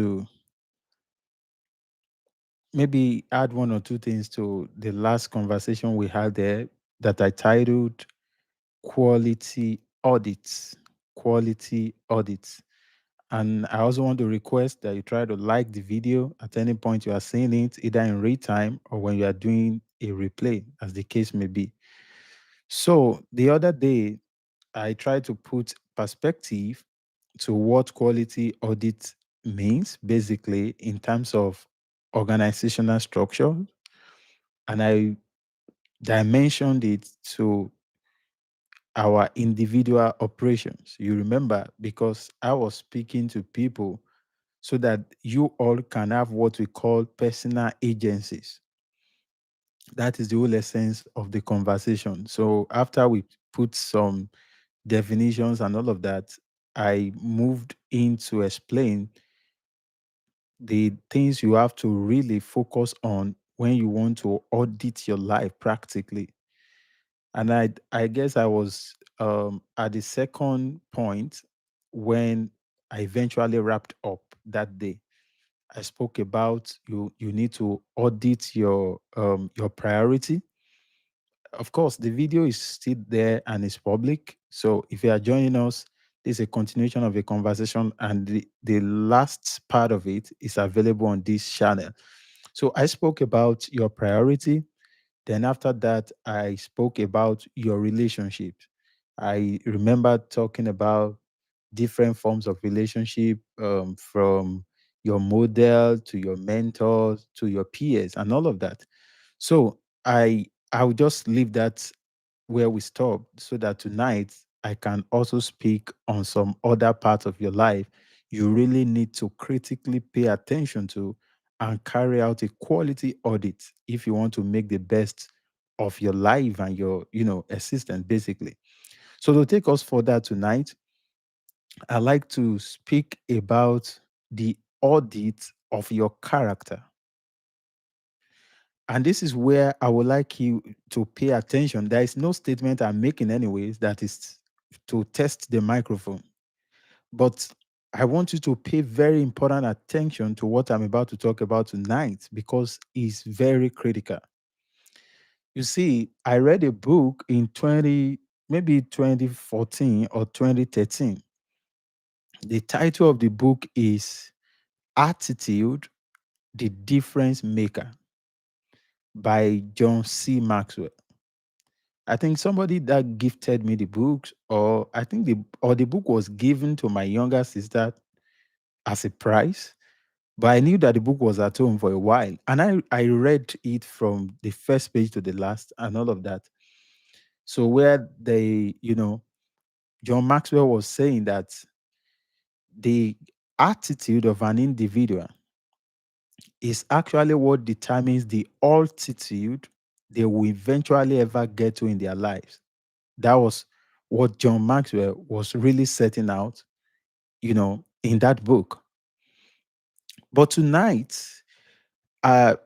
to maybe add one or two things to the last conversation we had there that I titled Quality Audits. Quality Audits. And I also want to request that you try to like the video at any point you are seeing it, either in real time or when you are doing a replay, as the case may be. So the other day, I tried to put perspective to what quality audit means, basically, in terms of organizational structure. And I dimensioned it to our individual operations. You remember, because I was speaking to people so that you all can have what we call personal agencies. That is the whole essence of the conversation. So after we put some definitions and all of that, I moved in to explain the things you have to really focus on when you want to audit your life practically. And I guess I was at the second point when I eventually wrapped up that day. I spoke about you need to audit your priority. Of course, the video is still there and it's public. So if you are joining us, this is a continuation of a conversation, and the last part of it is available on this channel. So I spoke about your priority. Then after that, I spoke about your relationships. I remember talking about different forms of relationship, from your model to your mentors to your peers and all of that. So I'll just leave that where we stopped so that tonight I can also speak on some other parts of your life you really need to critically pay attention to and carry out a quality audit if you want to make the best of your life and your existence, basically. So to take us further tonight, I like to speak about the audit of your character. And this is where I would like you to pay attention. There is no statement I'm making, anyways, that is to test the microphone. But I want you to pay very important attention to what I'm about to talk about tonight because it's very critical. You see, I read a book in maybe 2014 or 2013. The title of the book is Attitude, the Difference Maker by John C. Maxwell. I think somebody that gifted me the books, or I think the book was given to my younger sister as a prize. But I knew that the book was at home for a while. And I read it from the first page to the last and all of that. So where John Maxwell was saying that the attitude of an individual is actually what determines the altitude they will eventually ever get to in their lives. That was what John Maxwell was really setting out, in that book. But tonight,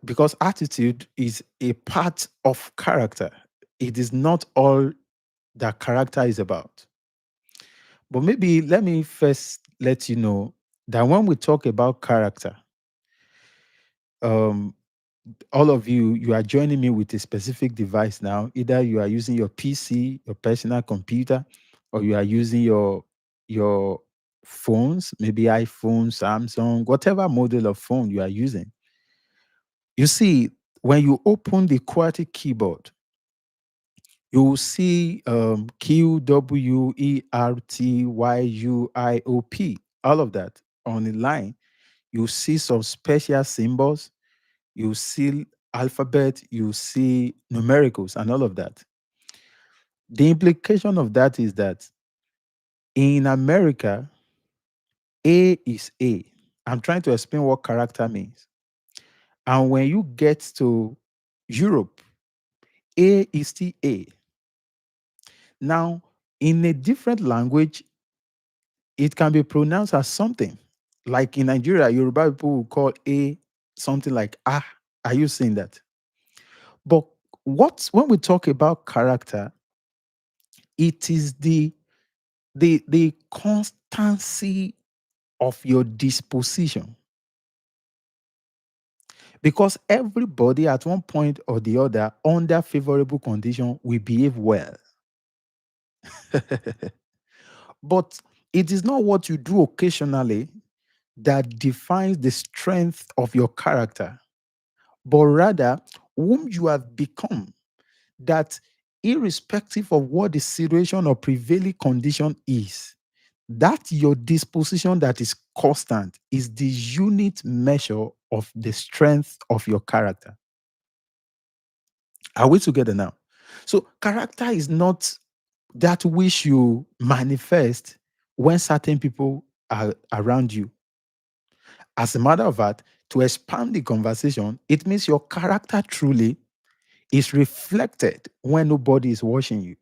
because attitude is a part of character, it is not all that character is about. But maybe let me first let you know that when we talk about character, um, all of you are joining me with a specific device now. Either you are using your PC, your personal computer, or you are using your phones, maybe iPhone, Samsung, whatever model of phone you are using. You see, when you open the QWERTY keyboard, you will see QWERTYUIOP, all of that on the line. You see some special symbols, you see alphabet, you see numericals, and all of that. The implication of that is that in America, A is A. I'm trying to explain what character means. And when you get to Europe, A is still A. Now, in a different language, it can be pronounced as something. Like in Nigeria, Yoruba people will call A something like ah. Are you seeing that? But when we talk about character, it is the constancy of your disposition. Because everybody at one point or the other, under favorable condition, will behave well. But it is not what you do occasionally that defines the strength of your character, but rather whom you have become. That irrespective of what the situation or prevailing condition is, that your disposition that is constant is the unit measure of the strength of your character. Are we together now? So, character is not that which you manifest when certain people are around you. As a matter of fact, to expand the conversation, it means your character truly is reflected when nobody is watching you.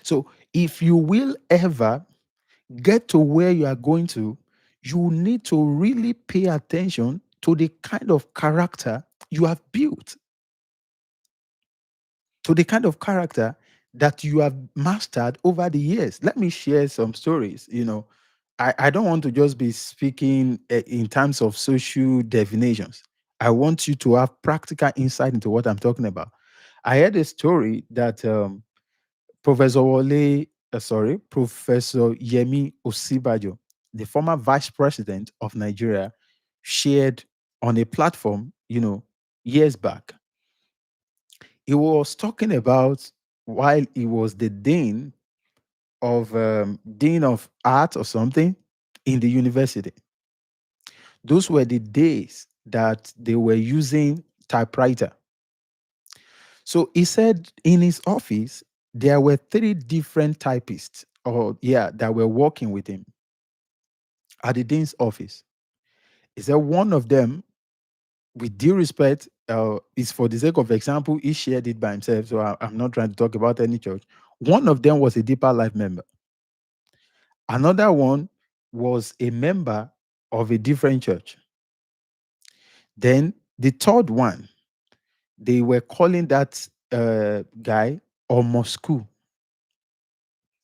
So, if you will ever get to where you are going to, you need to really pay attention to the kind of character you have built, to the kind of character that you have mastered over the years. Let me share some stories. I don't want to just be speaking in terms of social definitions. I want you to have practical insight into what I'm talking about. I heard a story that Professor Yemi Osibajo, the former vice president of Nigeria, shared on a platform, years back. He was talking about while he was the dean of art or something in the university. Those were the days that they were using typewriter. So he said in his office there were three different typists, that were working with him at the dean's office. He said one of them, with due respect, is for the sake of example, he shared it by himself. So I'm not trying to talk about any church. One of them was a Deeper Life member. Another one was a member of a different church. Then the third one, they were calling that guy Moscow.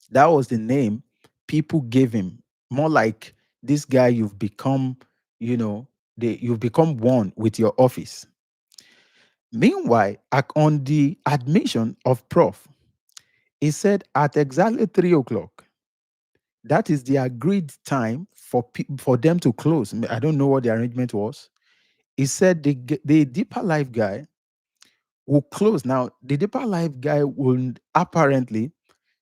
That was the name people gave him. More like this guy, you've become, you've become one with your office. Meanwhile, on the admission of Prof, he said at exactly 3 o'clock, that is the agreed time for them to close. I don't know what the arrangement was. He said the Deeper Life guy will close. Now, the Deeper Life guy will apparently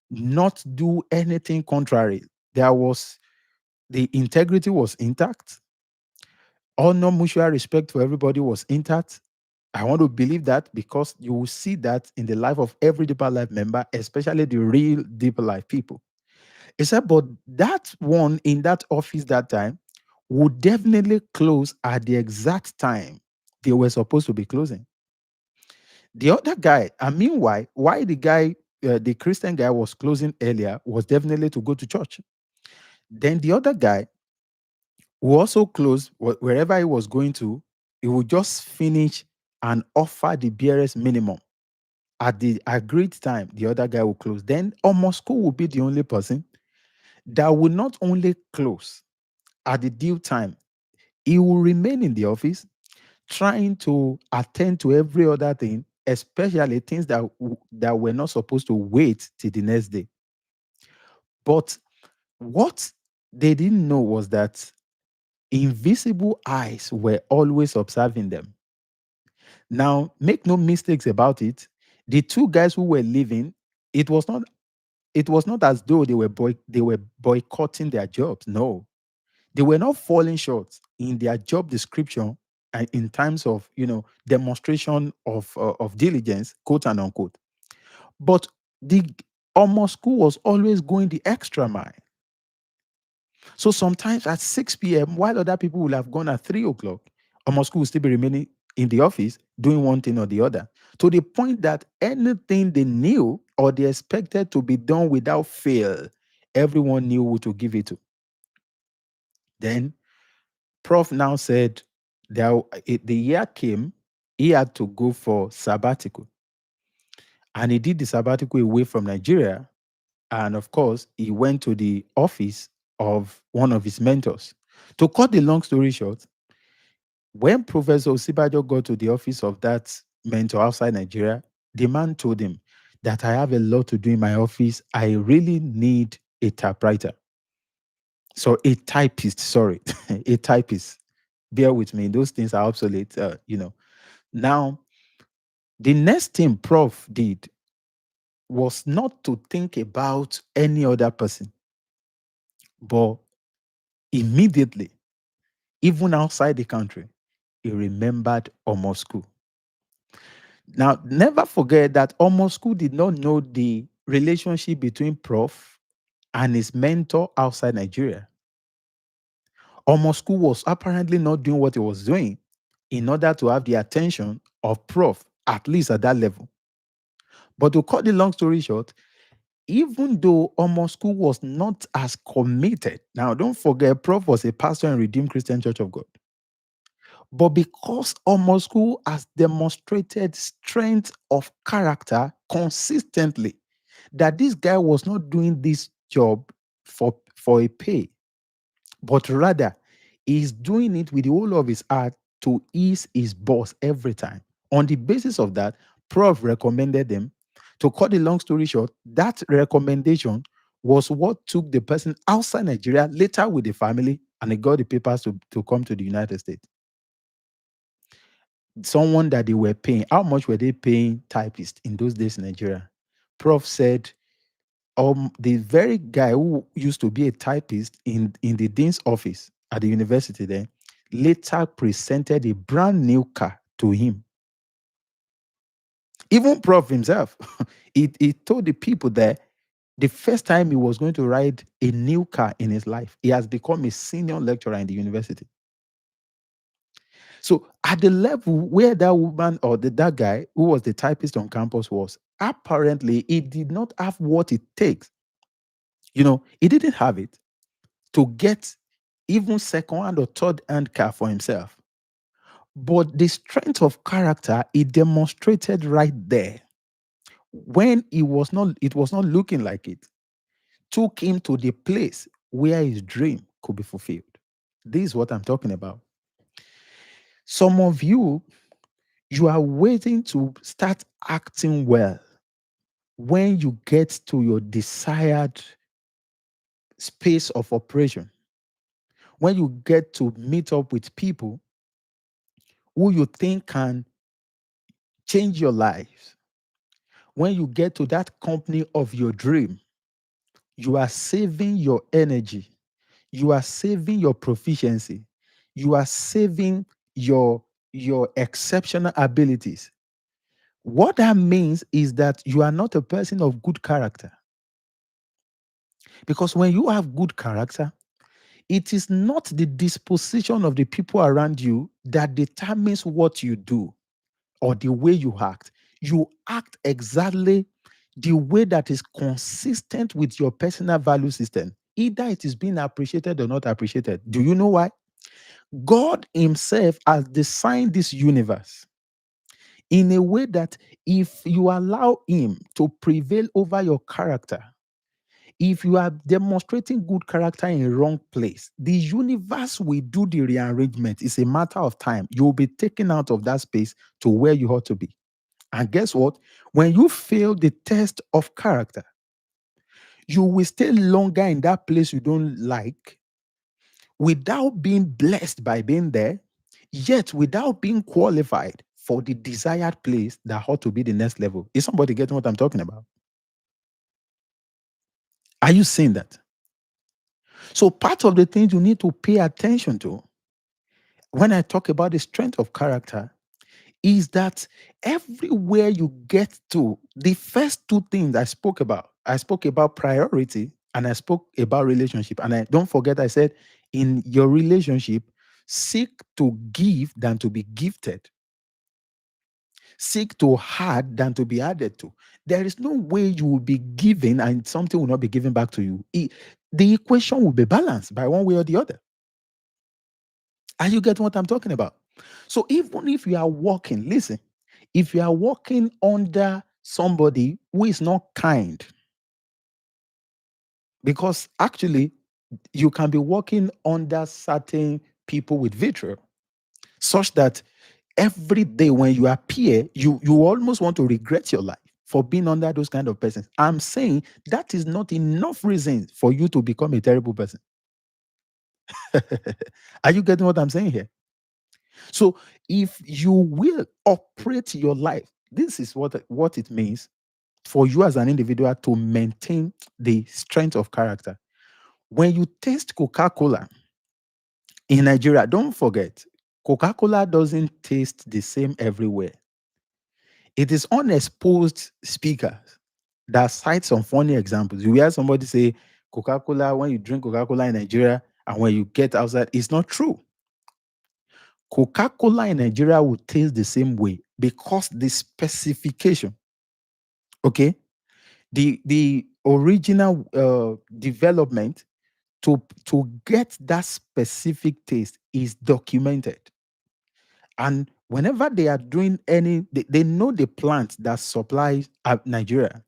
not do anything contrary. The integrity was intact. Honor, mutual respect for everybody was intact. I want to believe that because you will see that in the life of every Deeper Life member, especially the real Deeper Life people. He said, but that one in that office that time would definitely close at the exact time they were supposed to be closing. The other guy, and meanwhile, why the Christian guy was closing earlier was definitely to go to church. Then the other guy who also closed wherever he was going to, he would just finish and offer the barest minimum. At the agreed time, the other guy will close. Then Moscow will be the only person that will not only close at the due time, he will remain in the office trying to attend to every other thing, especially things that were not supposed to wait till the next day. But what they didn't know was that invisible eyes were always observing them. Now, make no mistakes about it. The two guys who were leaving, it was not as though they were boycotting their jobs. No, they were not falling short in their job description and in terms of demonstration of diligence, quote and unquote. But the almost school was always going the extra mile. So sometimes at 6 p.m., while other people will have gone at 3 o'clock, almost school will still be remaining in the office doing one thing or the other, to the point that anything they knew or they expected to be done without fail, everyone knew who to give it to. Then Prof now said the year came, he had to go for sabbatical. And he did the sabbatical away from Nigeria. And of course, he went to the office of one of his mentors. To cut the long story short, when Professor Osibajo got to the office of that mentor outside Nigeria, the man told him that I have a lot to do in my office. I really need a typewriter. So a typist, sorry, a typist. Bear with me. Those things are obsolete, Now, the next thing Prof did was not to think about any other person, but immediately, even outside the country, he remembered Omo School. Now, never forget that Omo School did not know the relationship between Prof and his mentor outside Nigeria. Omo School was apparently not doing what he was doing in order to have the attention of Prof, at least at that level. But to cut the long story short, even though Omo School was not as committed, now don't forget, Prof was a pastor in Redeemed Christian Church of God. But because Omo School has demonstrated strength of character consistently, that this guy was not doing this job for a pay, but rather he's doing it with the whole of his heart to ease his boss every time. On the basis of that, Prof recommended them. To cut the long story short, that recommendation was what took the person outside Nigeria, later with the family, and they got the papers to come to the United States. Someone that they were paying, how much were they paying typists in those days in Nigeria? Prof said, the very guy who used to be a typist in the dean's office at the university there later presented a brand new car to him. Even Prof himself, he told the people there the first time he was going to ride a new car in his life, he has become a senior lecturer in the university. So at the level where that woman or that guy who was the typist on campus was, apparently he did not have what it takes. He didn't have it to get even second-hand or third-hand car for himself. But the strength of character he demonstrated right there when it was not looking like it, took him to the place where his dream could be fulfilled. This is what I'm talking about. Some of you are waiting to start acting well when you get to your desired space of operation, when you get to meet up with people who you think can change your lives, when you get to that company of your dream, you are saving your energy, you are saving your proficiency, you are saving your exceptional abilities. What that means is that you are not a person of good character. Because when you have good character, it is not the disposition of the people around you that determines what you do or the way you act. You act exactly the way that is consistent with your personal value system. Either it is being appreciated or not appreciated. Do you know why? God Himself has designed this universe in a way that if you allow Him to prevail over your character, if you are demonstrating good character in a wrong place, the universe will do the rearrangement. It's a matter of time. You will be taken out of that space to where you ought to be. And guess what? When you fail the test of character, you will stay longer in that place you don't like without being blessed by being there, yet without being qualified for the desired place that ought to be the next level. Is somebody getting what I'm talking about? Are you seeing that? So, part of the things you need to pay attention to when I talk about the strength of character is that everywhere you get to, the first two things I spoke about priority and I spoke about relationship. And I don't forget, I said, in your relationship, seek to give than to be gifted. Seek to add than to be added to. There is no way you will be given and something will not be given back to you. The equation will be balanced by one way or the other. Are you getting what I'm talking about? So even if you are walking, listen, if you are walking under somebody who is not kind, because actually You can be working under certain people with vitriol, such that every day when you appear, you almost want to regret your life for being under those kind of persons. I'm saying that is not enough reason for you to become a terrible person. Are you getting what I'm saying here? So if you will operate your life, this is what it means for you as an individual to maintain the strength of character. When you taste Coca-Cola in Nigeria, don't forget, Coca-Cola doesn't taste the same everywhere. It is unexposed speakers that cite some funny examples. You hear somebody say Coca-Cola, when you drink Coca-Cola in Nigeria and when you get outside, it's not true. Coca-Cola in Nigeria will taste the same way because the specification, okay, the original development to get that specific taste is documented. And whenever they are doing they know the plant that supplies Nigeria.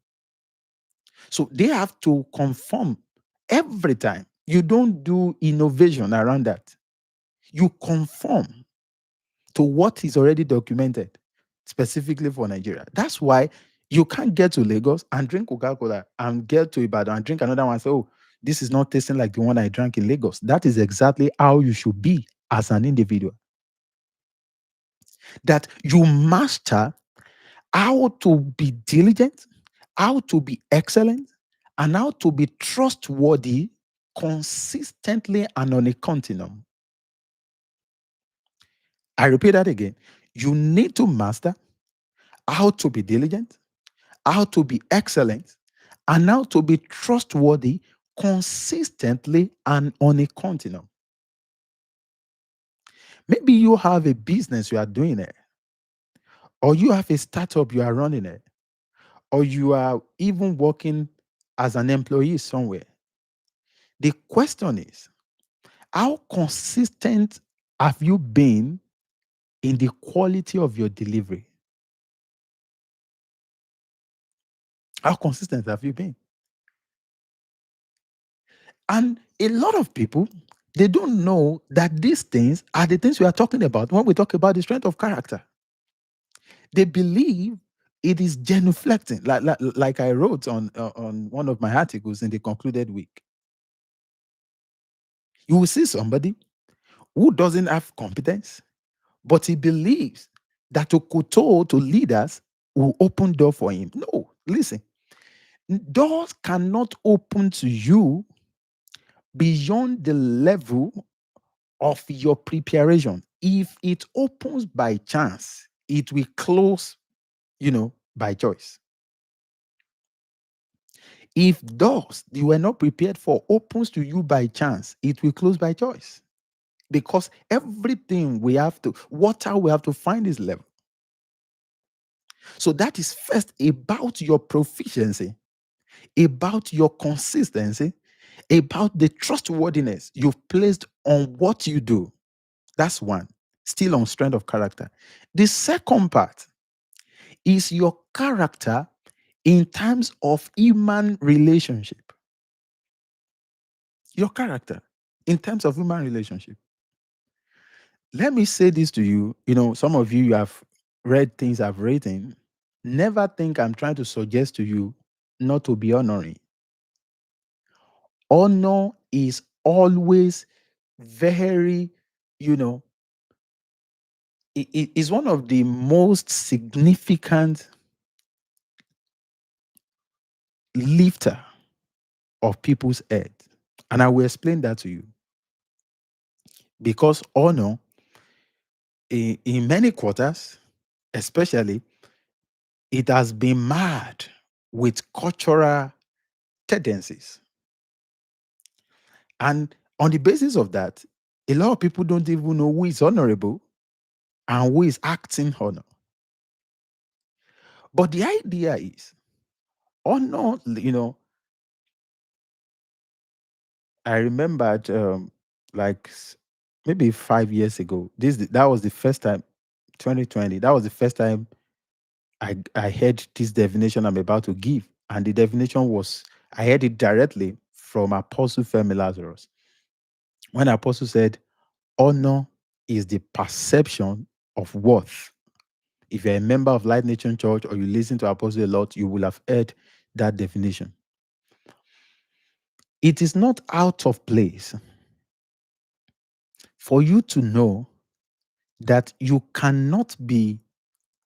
So they have to conform every time. You don't do innovation around that. You conform to what is already documented specifically for Nigeria. That's why you can't get to Lagos and drink Coca-Cola and get to Ibadan and drink another one and say, oh, this is not tasting like the one I drank in Lagos. That is exactly how you should be as an individual. That you master how to be diligent, how to be excellent, and how to be trustworthy consistently and on a continuum. I repeat that again. You need to master how to be diligent, how to be excellent, and how to be trustworthy consistently and on a continuum. Maybe you have a business you are doing it, or you have a startup you are running it, or you are even working as an employee somewhere. The question is, how consistent have you been in the quality of your delivery? How consistent have you been? And a lot of people, they don't know that these things are the things we are talking about when we talk about the strength of character. They believe it is genuflecting, like I wrote on one of my articles in the concluded week. You will see somebody who doesn't have competence, but he believes that to kowtow to leaders will open door for him. No, listen, doors cannot open to you beyond the level of your preparation. If it opens by chance, it will close, by choice. If doors you were not prepared for opens to you by chance, it will close by choice. Because everything water we have to find is level. So that is first about your proficiency, about your consistency, about the trustworthiness you've placed on what you do. That's one. Still on strength of character. The second part is your character in terms of human relationship. Your character in terms of human relationship. Let me say this to you. Some of you have read things I've written. Never think I'm trying to suggest to you not to be honoring. Honor is always very, you know, it is one of the most significant lifter of people's head. And I will explain that to you. Because honor, in many quarters, especially, it has been marred with cultural tendencies. And on the basis of that, a lot of people don't even know who is honorable and who is acting honor. But the idea is honor, I remembered like maybe 5 years ago. That was the first time, 2020. That was the first time I heard this definition I'm about to give, and the definition was I heard it directly from Apostle Femi Lazarus. When Apostle said, honor is the perception of worth. If you're a member of Light Nation Church or you listen to Apostle a lot, you will have heard that definition. It is not out of place for you to know that you cannot be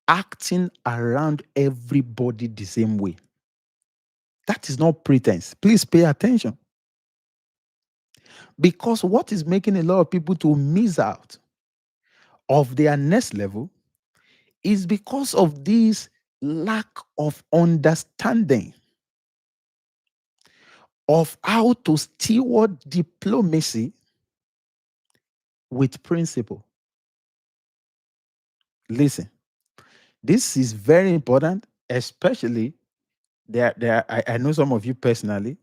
acting around everybody the same way. That is not pretense. Please pay attention. Because what is making a lot of people to miss out of their next level is because of this lack of understanding of how to steward diplomacy with principle. Listen, this is very important, especially I know some of you personally,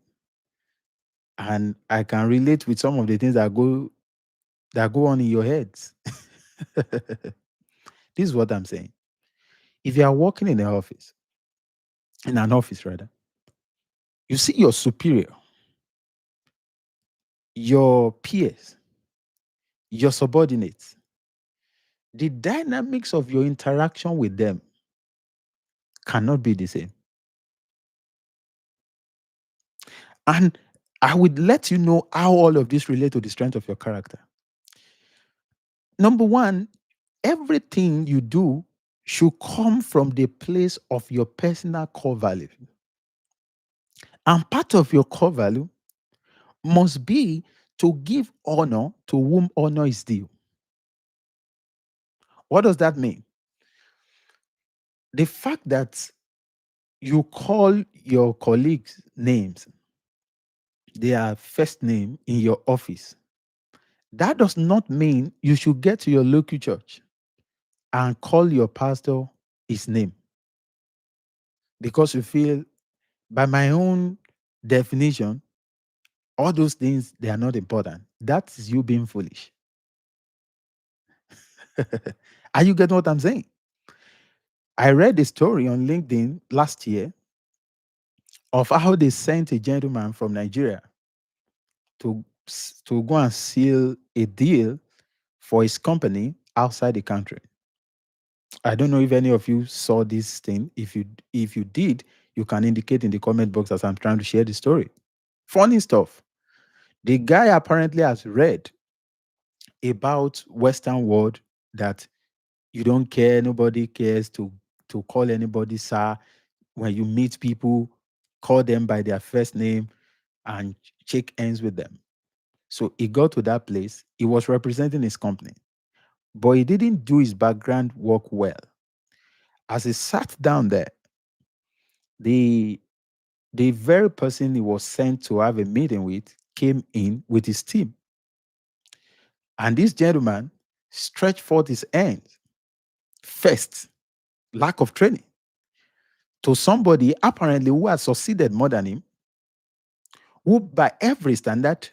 and I can relate with some of the things that go on in your heads. This is what I'm saying. If you are working in an office rather, you see your superior, your peers, your subordinates, the dynamics of your interaction with them cannot be the same. And I would let you know how all of this relate to the strength of your character. Number one, everything you do should come from the place of your personal core value. And part of your core value must be to give honor to whom honor is due. What does that mean? The fact that you call your colleagues names, their first name in your office, that does not mean you should get to your local church and call your pastor his name because you feel, by my own definition, all those things, they are not important. That is you being foolish. Are you getting what I'm saying? I read a story on LinkedIn last year of how they sent a gentleman from Nigeria to go and seal a deal for his company outside the country. I don't know if any of you saw this thing. If you did, you can indicate in the comment box as I'm trying to share the story. Funny stuff. The guy apparently has read about Western world that you don't care, nobody cares to call anybody sir. When you meet people, call them by their first name and shake hands with them. So he got to that place. He was representing his company, but he didn't do his background work well. As he sat down there, the the very person he was sent to have a meeting with came in with his team. And this gentleman stretched forth his hand first, lack of training, to somebody apparently who had succeeded more than him, who by every standard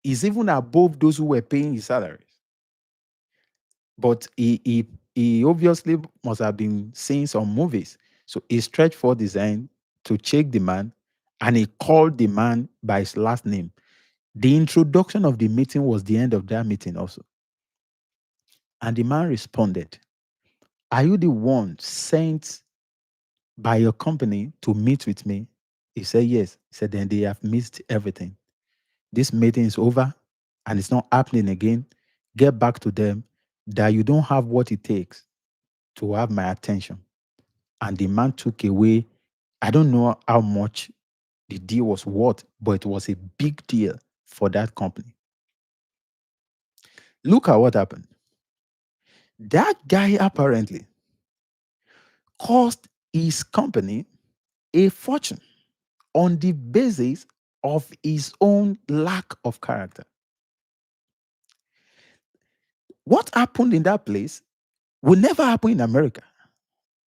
is even above those who were paying his salaries. But he obviously must have been seeing some movies. So he stretched forth his hand to check the man, and he called the man by his last name. The introduction of the meeting was the end of that meeting also. And the man responded, "Are you the one sent by your company to meet with me?" He said, "Yes." He said, "Then they have missed everything. This meeting is over and it's not happening again. Get back to them that you don't have what it takes to have my attention." And the man took away, I don't know how much the deal was worth, but it was a big deal for that company. Look at what happened. That guy apparently cost his company a fortune on the basis of his own lack of character. What happened in that place will never happen in America.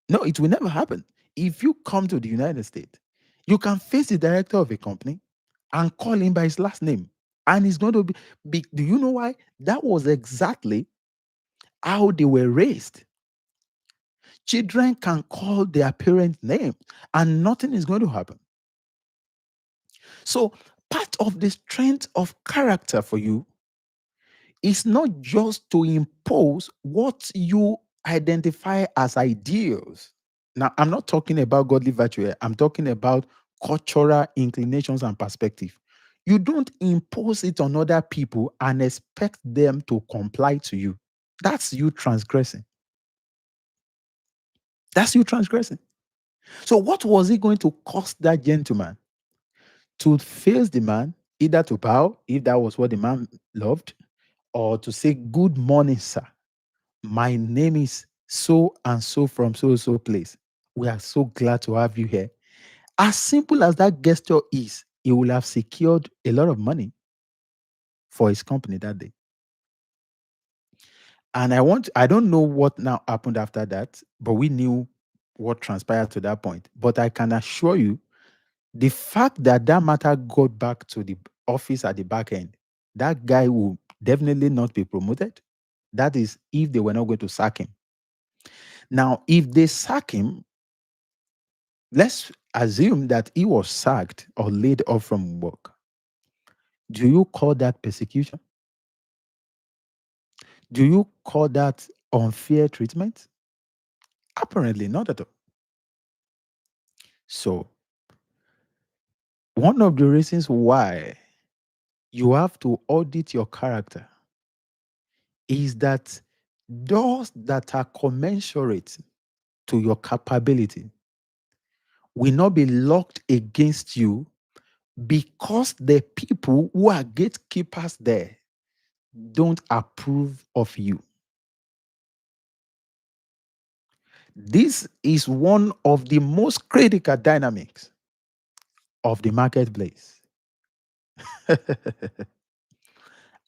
No, it will never happen. If you come to the United States, you can face the director of a company and call him by his last name. And it's going to be, do you know why? That was exactly how they were raised. Children can call their parents' name and nothing is going to happen. So, part of the strength of character for you is not just to impose what you identify as ideals. Now, I'm not talking about godly virtue here. I'm talking about cultural inclinations and perspective. You don't impose it on other people and expect them to comply to you. That's you transgressing. That's you transgressing. So, what was it going to cost that gentleman? To face the man, either to bow, if that was what the man loved, or to say, "Good morning, sir. My name is so and so from so and so place. We are so glad to have you here." As simple as that gesture is, he will have secured a lot of money for his company that day. And I don't know what now happened after that, but we knew what transpired to that point. But I can assure you, the fact that that matter got back to the office at the back end, that guy will definitely not be promoted. That is if they were not going to sack him. Now, if they sack him, let's assume that he was sacked or laid off from work. Do you call that persecution? Do you call that unfair treatment? Apparently not at all. So, one of the reasons why you have to audit your character is that doors that are commensurate to your capability will not be locked against you because the people who are gatekeepers there don't approve of you. This is one of the most critical dynamics of the marketplace.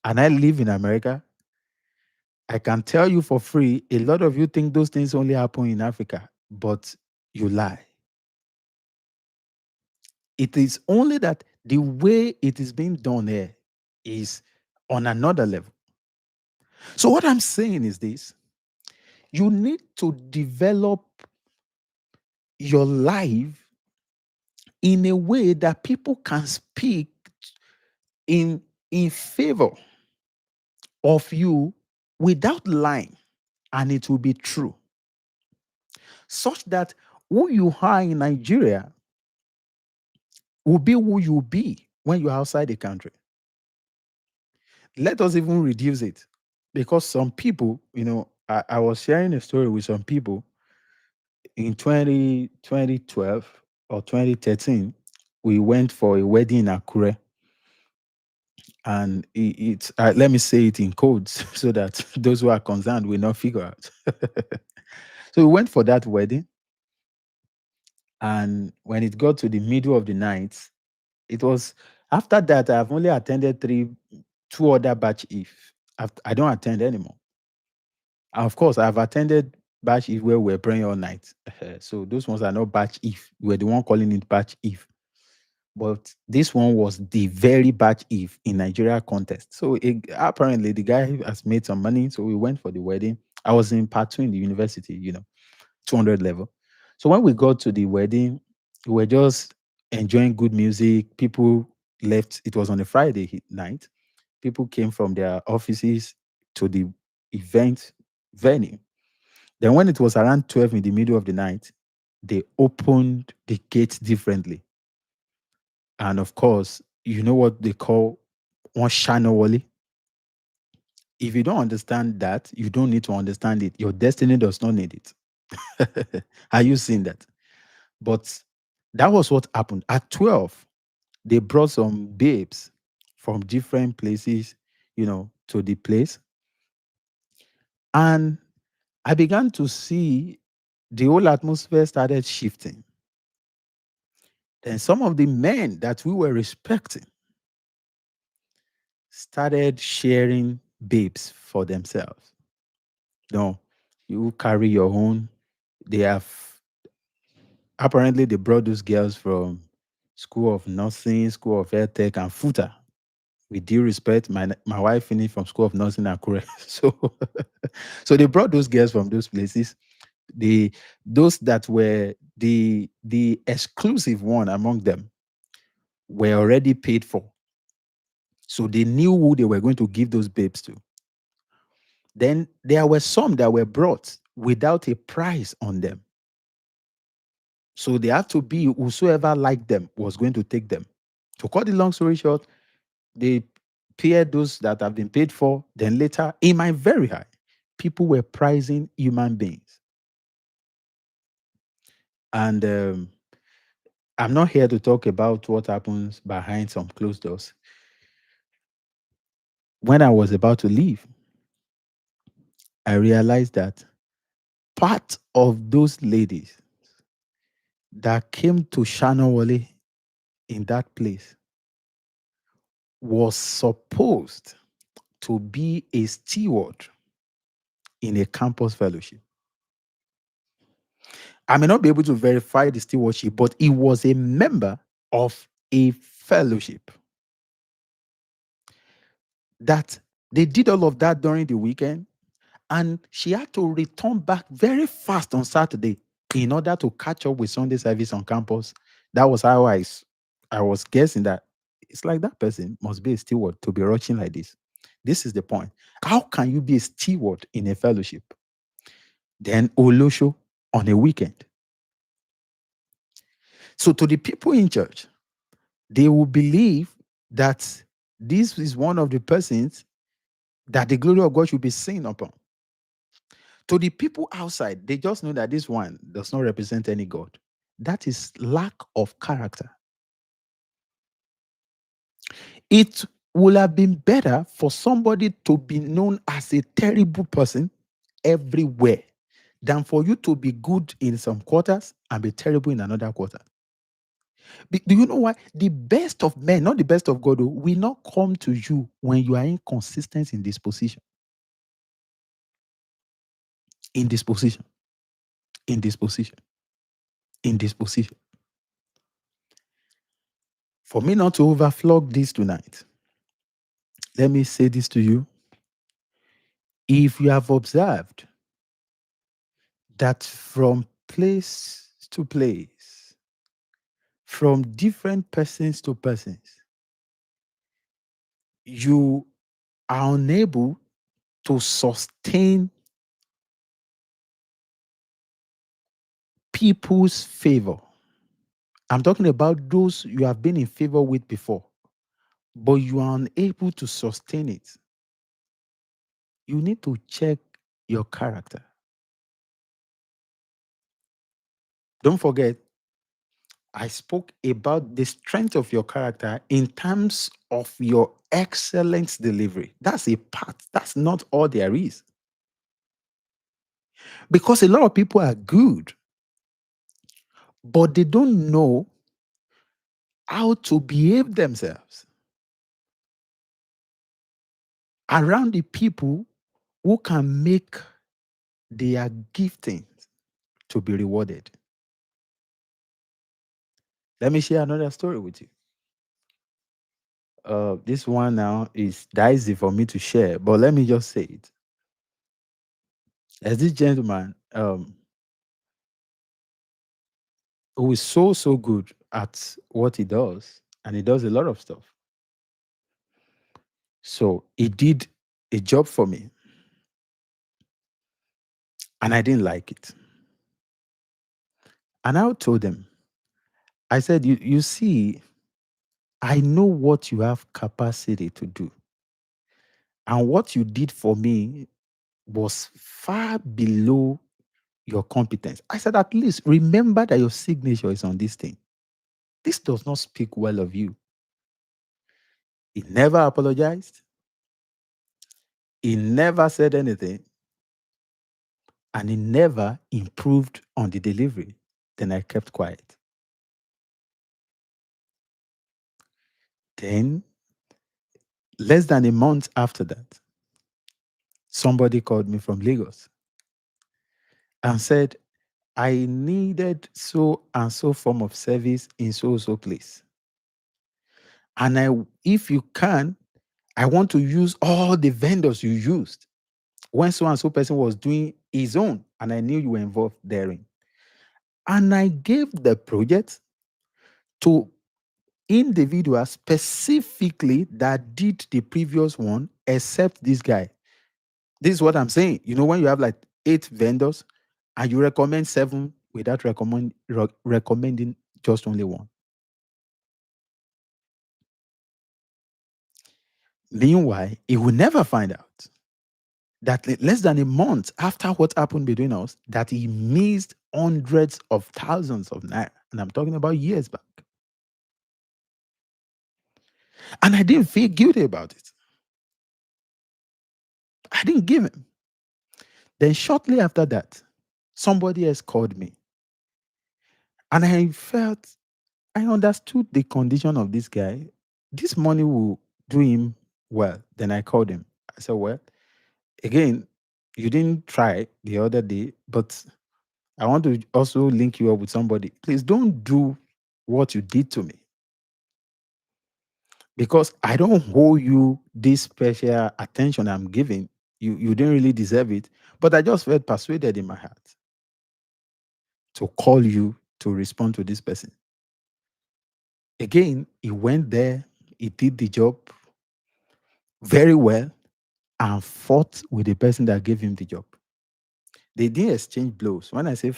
And I live in America. I can tell you for free, a lot of you think those things only happen in Africa, but you lie. It is only that the way it is being done here is on another level. So, what I'm saying is this: you need to develop your life in a way that people can speak in, in favor of you without lying, and it will be true, such that who you are in Nigeria will be who you will be when you're outside the country. Let us even reduce it, because some people, I was sharing a story with some people in 2012 or 2013. We went for a wedding in Akure, and it's let me say it in codes so that those who are concerned will not figure out. So we went for that wedding, and when it got to the middle of the night, it was after that I've only attended two other batch if. I don't attend anymore. And of course, I've attended batch if where we're praying all night. So those ones are not batch if. We're the one calling it batch if. But this one was the very batch if in Nigeria contest. So apparently the guy has made some money. So we went for the wedding. I was in part two in the university, 200 level. So when we got to the wedding, we were just enjoying good music. People left. It was on a Friday night. People came from their offices to the event venue. Then when it was around 12 in the middle of the night, they opened the gates differently. And of course, you know what they call one shana wali. If you don't understand that, you don't need to understand it. Your destiny does not need it. Are you seeing that? But that was what happened. At 12, they brought some babes from different places, to the place. And I began to see the whole atmosphere started shifting. Then some of the men that we were respecting started sharing babes for themselves. No, you carry your own. They have apparently they brought those girls from School of Nursing, School of Air Tech, and Futa. With due respect, my wife finished from School of Nursing and Korea. So so they brought those girls from those places. Those that were the exclusive one among them were already paid for. So they knew who they were going to give those babes to. Then there were some that were brought without a price on them. So they had to be whosoever liked them was going to take them. To cut the long story short, they paired those that have been paid for. Then later, in my very high, people were pricing human beings. And I'm not here to talk about what happens behind some closed doors. When I was about to leave, I realized that part of those ladies that came to Shanawale in that place was supposed to be a steward in a campus fellowship. I may not be able to verify the stewardship, but he was a member of a fellowship. That they did all of that during the weekend, and she had to return back very fast on Saturday in order to catch up with Sunday service on campus. That was how I was guessing that it's like that person must be a steward to be rushing like this. This is the point. How can you be a steward in a fellowship? Then Olosho on a weekend. So to the people in church, they will believe that this is one of the persons that the glory of God should be seen upon. To the people outside, they just know that this one does not represent any God. That is lack of character. It would have been better for somebody to be known as a terrible person everywhere than for you to be good in some quarters and be terrible in another quarter. Do you know why? The best of men, not the best of God, will not come to you when you are inconsistent in disposition. In disposition. In disposition. In disposition. For me not to overflog this tonight, let me say this to you. If you have observed that from place to place, from different persons to persons, you are unable to sustain people's favor. I'm talking about those you have been in favor with before, but you are unable to sustain it. You need to check your character. Don't forget, I spoke about the strength of your character in terms of your excellent delivery. That's a part. That's not all there is. Because a lot of people are good, but they don't know how to behave themselves around the people who can make their giftings to be rewarded. Let me share another story with you. This one now is dicey for me to share, but let me just say it. As this gentleman who is so good at what he does, and he does a lot of stuff. So he did a job for me, and I didn't like it. And I told him, I said, you see, I know what you have capacity to do. And what you did for me was far below your competence. I said, at least remember that your signature is on this thing. This does not speak well of you. He never apologized. He never said anything. And he never improved on the delivery. Then I kept quiet. Then, less than a month after that, somebody called me from Lagos and said, I needed so and so form of service in so place. And if you can, I want to use all the vendors you used when so and so person was doing his own, and I knew you were involved therein. And I gave the project to individual specifically that did the previous one, except this guy. This is what I'm saying. You know, when you have like 8 vendors and you recommend 7 without recommending just only one. Meanwhile, he will never find out that less than a month after what happened between us, that he missed hundreds of thousands of naira. And I'm talking about years back. And I didn't feel guilty about it. I didn't give him. Then shortly after that, somebody else called me. And I understood the condition of this guy. This money will do him well. Then I called him. I said, well, again, you didn't try the other day, but I want to also link you up with somebody. Please don't do what you did to me, because I don't owe you this special attention I'm giving. You didn't really deserve it, but I just felt persuaded in my heart to call you to respond to this person. Again, he went there, he did the job very well, and fought with the person that gave him the job. They didn't exchange blows. When I say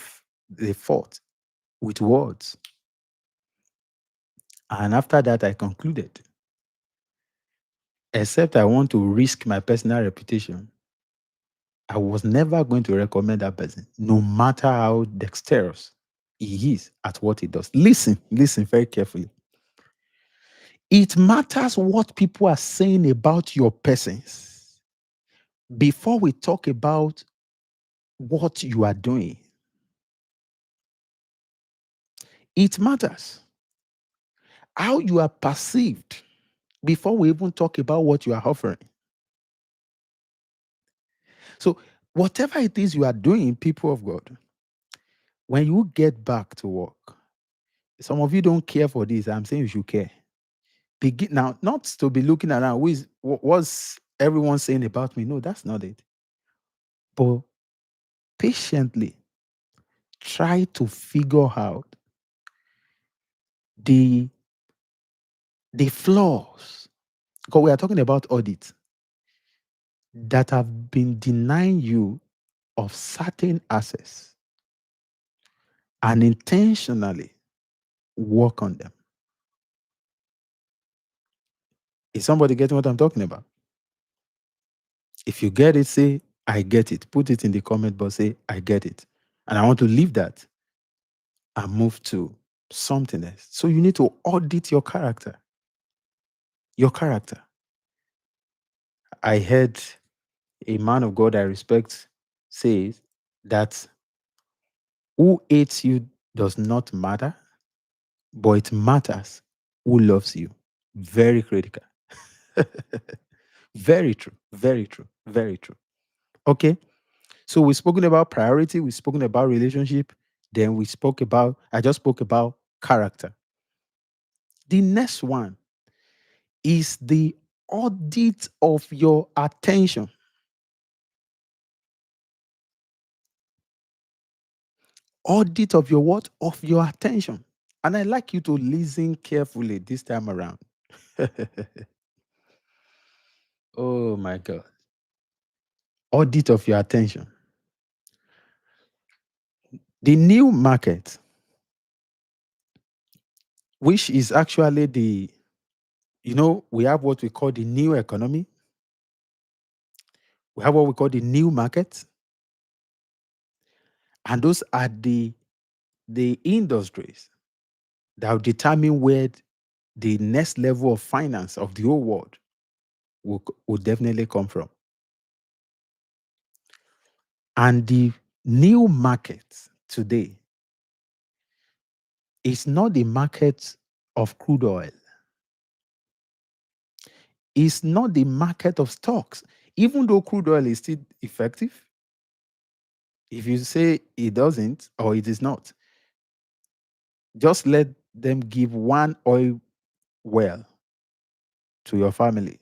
they fought with words. And after that, I concluded, except I want to risk my personal reputation, I was never going to recommend that person, no matter how dexterous he is at what he does. Listen very carefully. It matters what people are saying about your persons before we talk about what you are doing. It matters how you are perceived before we even talk about what you are offering. So, whatever it is you are doing, people of God, when you get back to work, some of you don't care for this. I'm saying you should care. Begin now, not to be looking around, what's everyone saying about me? No, that's not it. But patiently try to figure out the flaws. Because we are talking about audit that have been denying you of certain access, and intentionally work on them. Is somebody getting what I'm talking about? If you get it, say, I get it. Put it in the comment box, say, I get it. And I want to leave that and move to something else. So you need to audit your character. Your character. I heard a man of God I respect says that who hates you does not matter, but it matters who loves you. Very critical. Very true. Very true. Very true. Okay. So we've spoken about priority, we've spoken about relationship, then I just spoke about character. The next one is the audit of your attention. Audit of your what? Of your attention. And I'd like you to listen carefully this time around. Oh my God. Audit of your attention. The new market, which is actually we have what we call the new economy. We have what we call the new market. And those are the industries that will determine where the next level of finance of the whole world will definitely come from. And the new market today is not the market of crude oil. It's not the market of stocks. Even though crude oil is still effective, if you say it doesn't or it is not, just let them give one oil well to your family.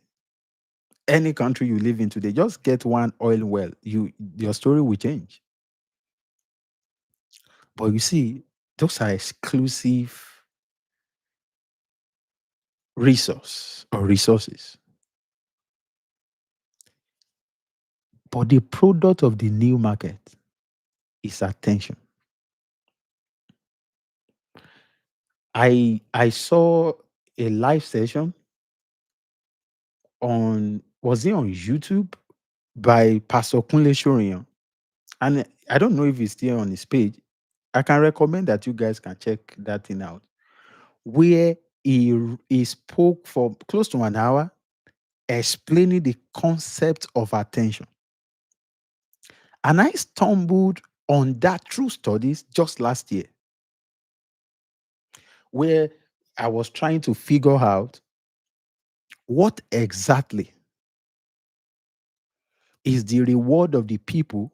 Any country you live in today, just get one oil well. Your story will change. But you see, those are exclusive resource or resources, but the product of the new market is attention. I saw a live session on, was it on YouTube, by Pastor Kunle Shorian. And I don't know if it's still on his page. I can recommend that you guys can check that thing out. Where he spoke for close to an hour explaining the concept of attention. And I stumbled on that through studies just last year, where I was trying to figure out what exactly is the reward of the people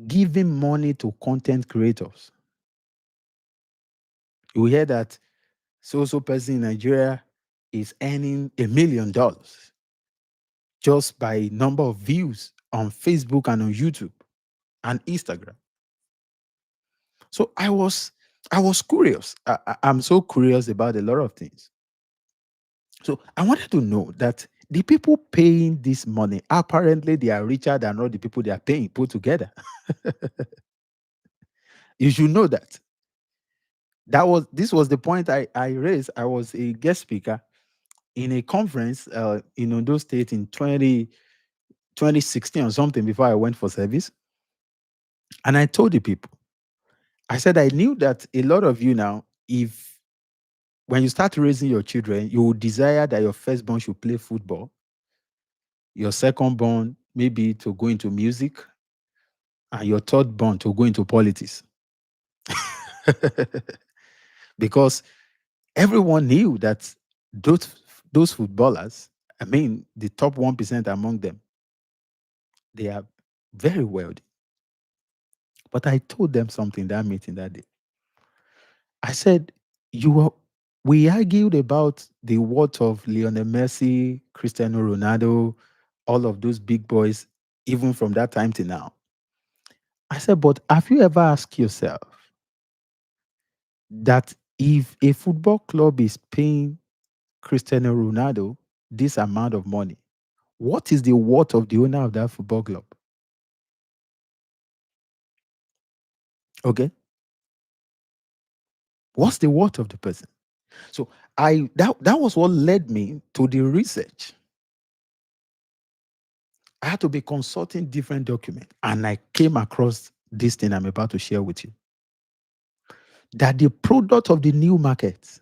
giving money to content creators. You hear that so person in Nigeria is earning $1 million just by number of views on Facebook and on YouTube and Instagram. So I was curious. I'm so curious about a lot of things. So I wanted to know that the people paying this money, apparently they are richer than all the people they are paying put together. You should know that. This was the point I raised. I was a guest speaker in a conference in Ondo State in 2016 or something before I went for service. And I told the people, I said, I knew that a lot of you now, if when you start raising your children, you would desire that your firstborn should play football, your secondborn maybe to go into music, and your thirdborn to go into politics. Because everyone knew that those footballers, I mean, the top 1% among them, they are very wealthy. But I told them something that meeting that day. I said, you are, we argued about the worth of Lionel Messi, Cristiano Ronaldo, all of those big boys, even from that time to now. I said, but have you ever asked yourself that if a football club is paying Cristiano Ronaldo this amount of money, what is the worth of the owner of that football club? Okay. What's the worth of the person? So that was what led me to the research. I had to be consulting different documents, and I came across this thing I'm about to share with you. That the product of the new market,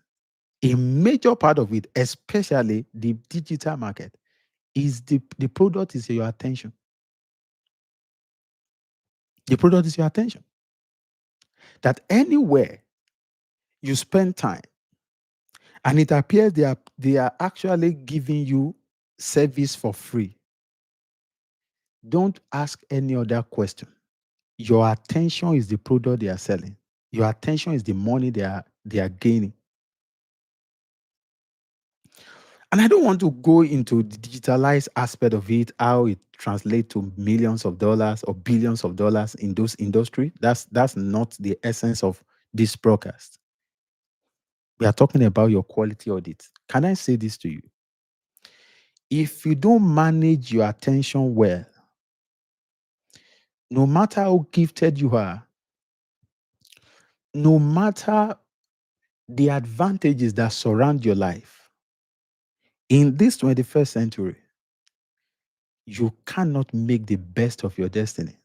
a major part of it, especially the digital market, is the product is your attention. The product is your attention. That anywhere you spend time, and it appears they are actually giving you service for free. Don't ask any other question. Your attention is the product they are selling. Your attention is the money they are gaining. And I don't want to go into the digitalized aspect of it, how it translates to millions of dollars or billions of dollars in those industry. That's not the essence of this broadcast. We are talking about your quality audit. Can I say this to you? If you don't manage your attention well, no matter how gifted you are, no matter the advantages that surround your life, in this 21st century, you cannot make the best of your destiny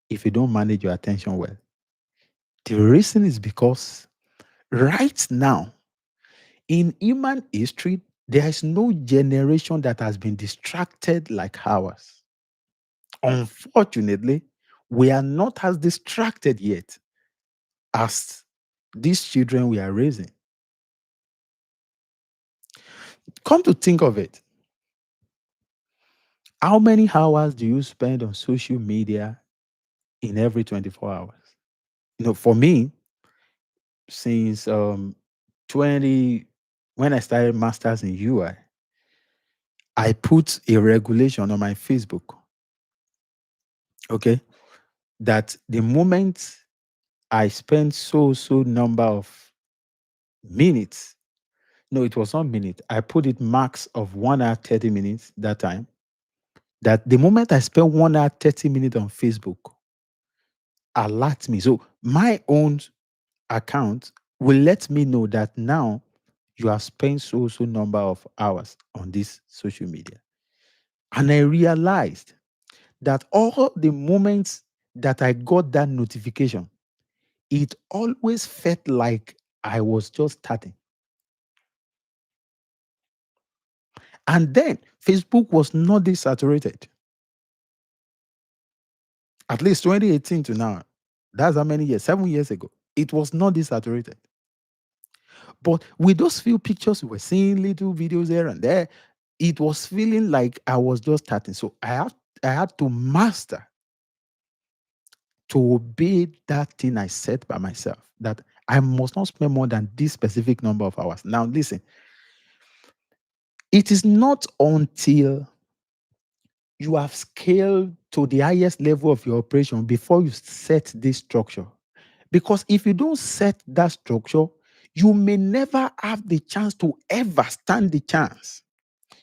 if you don't manage your attention well. The reason is because right now, in human history, there is no generation that has been distracted like ours. Unfortunately, we are not as distracted yet as these children we are raising. Come to think of it, how many hours do you spend on social media in every 24 hours? For me, since 20, when I started masters in UI, I put a regulation on my Facebook, okay, that the moment I spend so number of minutes No, it was not minute. I put it max of 1 hour 30 minutes that time. That the moment I spend 1 hour 30 minutes on Facebook, alert me. So my own account will let me know that now you have spent so number of hours on this social media. And I realized that all the moments that I got that notification, it always felt like I was just starting. And then Facebook was not this saturated. At least 2018 to now. That's how many years? 7 years ago. It was not this saturated. But with those few pictures, we were seeing little videos here and there. It was feeling like I was just starting. So I had to master to obey that thing I set by myself, that I must not spend more than this specific number of hours. Now, listen, it is not until you have scaled to the highest level of your operation before you set this structure. Because if you don't set that structure, you may never have the chance to ever stand the chance.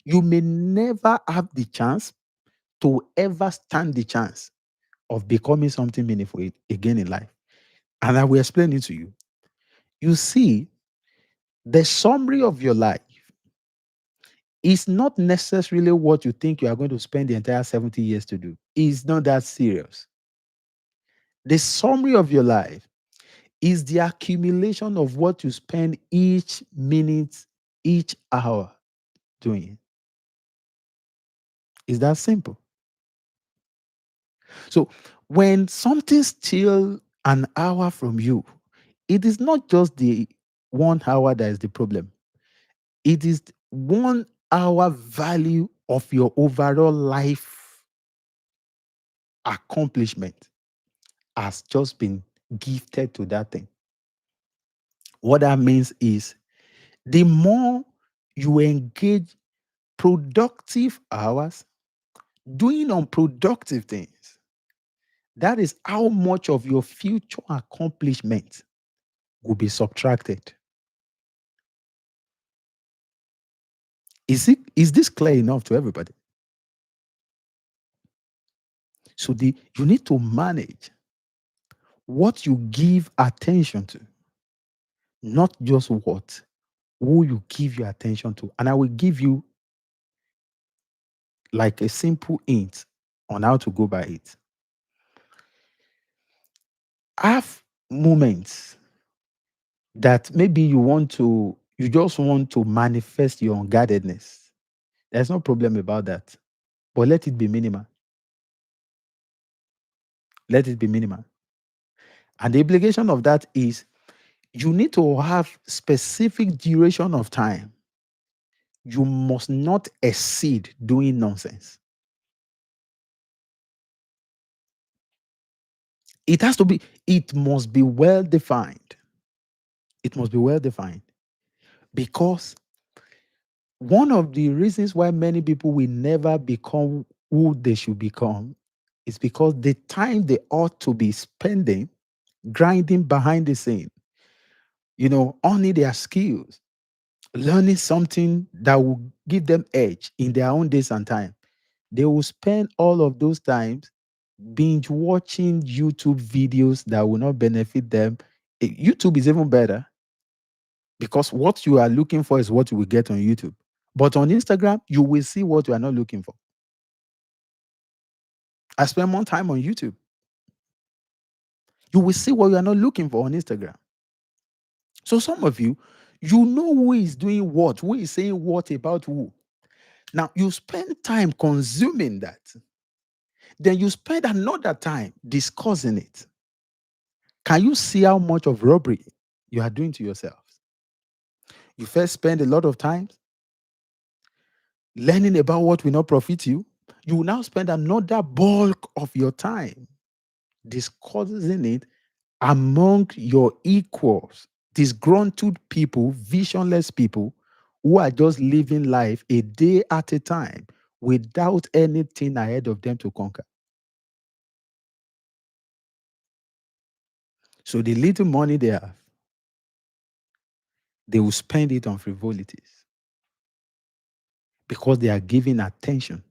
You may never have the chance to ever stand the chance of becoming something meaningful again in life. And I will explain it to you. You see, the summary of your life is not necessarily what you think you are going to spend the entire 70 years to do. It's not that serious. The summary of your life is the accumulation of what you spend each minute, each hour doing. It's that simple. So when something steals an hour from you, it is not just the 1 hour that is the problem. It is 1 hour value of your overall life accomplishment has just been gifted to that thing. What that means is the more you engage productive hours doing unproductive things, that is how much of your future accomplishment will be subtracted. Is this clear enough to everybody? So you need to manage what you give attention to, not just what, who you give your attention to. And I will give you like a simple hint on how to go by it. Have moments that maybe you just want to manifest your unguardedness. There's no problem about that. But let it be minimal. Let it be minimal. And the implication of that is you need to have specific duration of time. You must not exceed doing nonsense. It must be well defined. It must be well defined. Because one of the reasons why many people will never become who they should become is because the time they ought to be spending grinding behind the scene, honing their skills, learning something that will give them edge in their own days and time. They will spend all of those times binge watching YouTube videos that will not benefit them. YouTube is even better because what you are looking for is what you will get on YouTube. But on Instagram, you will see what you are not looking for. I spend more time on YouTube. You will see what you are not looking for on Instagram. So some of you know who is doing what, who is saying what about who. Now you spend time consuming that. Then you spend another time discussing it. Can you see how much of robbery you are doing to yourself? You first spend a lot of time learning about what will not profit you. You will now spend another bulk of your time discussing it among your equals, disgruntled people, visionless people who are just living life a day at a time without anything ahead of them to conquer. So the little money they have, they will spend it on frivolities because they are giving attention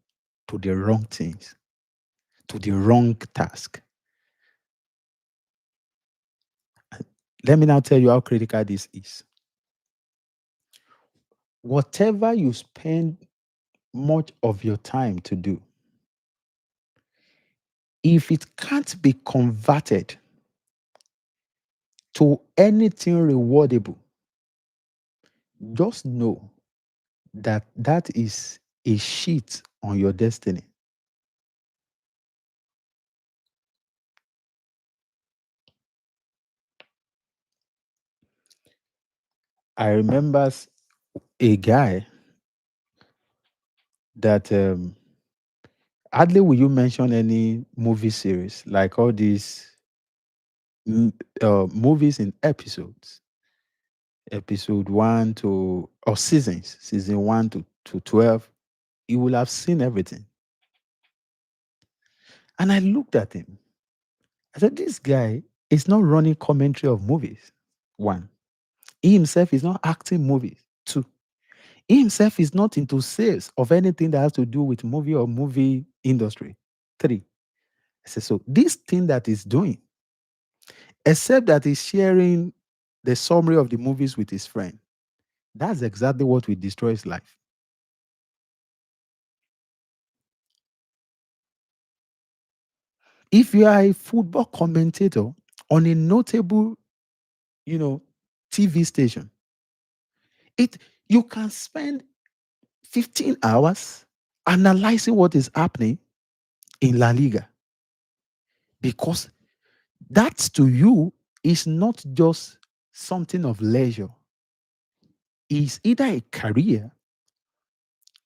to the wrong things, to the wrong task. Let me now tell you how critical this is. Whatever you spend much of your time to do, if it can't be converted to anything rewardable, just know that that is a sheet on your destiny. I remember a guy that hardly will you mention any movie series like all these movies in episodes, episode 1 to or seasons, season 1 to 12. You will have seen everything. And I looked at him. I said, this guy is not running commentary of movies. One, he himself is not acting movies. Two, he himself is not into sales of anything that has to do with movie or movie industry. Three, I said, so this thing that he's doing, except that he's sharing the summary of the movies with his friend, that's exactly what will destroy his life. If you are a football commentator on a notable, you know, TV station, it you can spend 15 hours analyzing what is happening in La Liga because that to you is not just something of leisure. It's either a career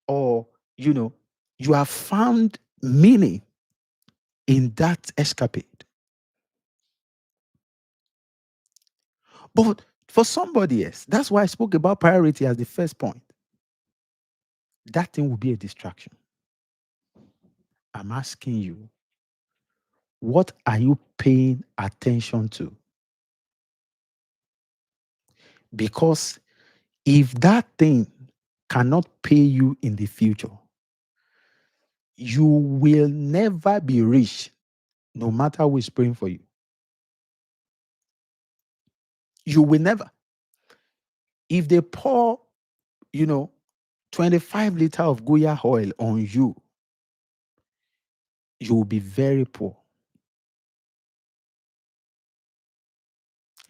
or, you have found meaning in that escapade. But for somebody else, that's why I spoke about priority as the first point. That thing will be a distraction. I'm asking you, what are you paying attention to? Because if that thing cannot pay you in the future, you will never be rich, no matter who is praying for you. You will never. If they pour, you know, 25 liter of Goya oil on you, you will be very poor